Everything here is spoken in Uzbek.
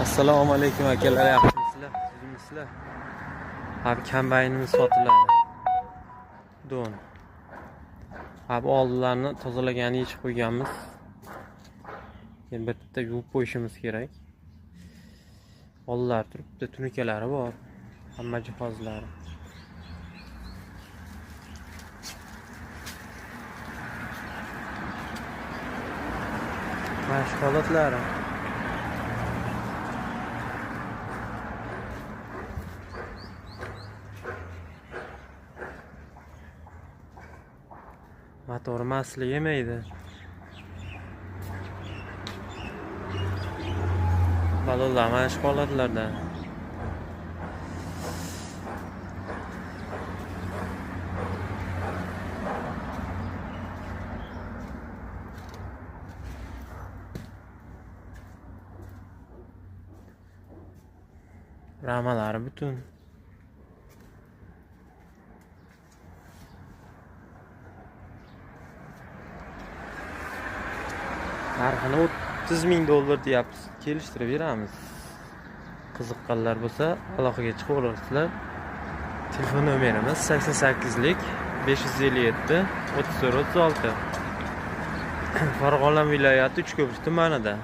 Assalomu alaykum akalar, yaxshimisizlar? Sizmisizlar? Abi kombaynimiz sotiladi. Don. Abi oldlarini tozalagani yechib qo'yganmiz. Endi bitta yuvib qo'yishimiz kerak. Oldlar turibdi, tunukalari bor. Hamma jihozlari. Mana holatlari. Motor masli yemaydi. Balonlar mana shu holatlarda. Ramalari butun. Narxini 30 ming dollar deyapmiz. Kelishtirib beramiz. Qiziqqanlar bo'lsa, aloqaga chiqib olasizlar. Telefon nomerimiz 88lik 557 34 36. Farg'ona viloyati Uchko'prik tumanida.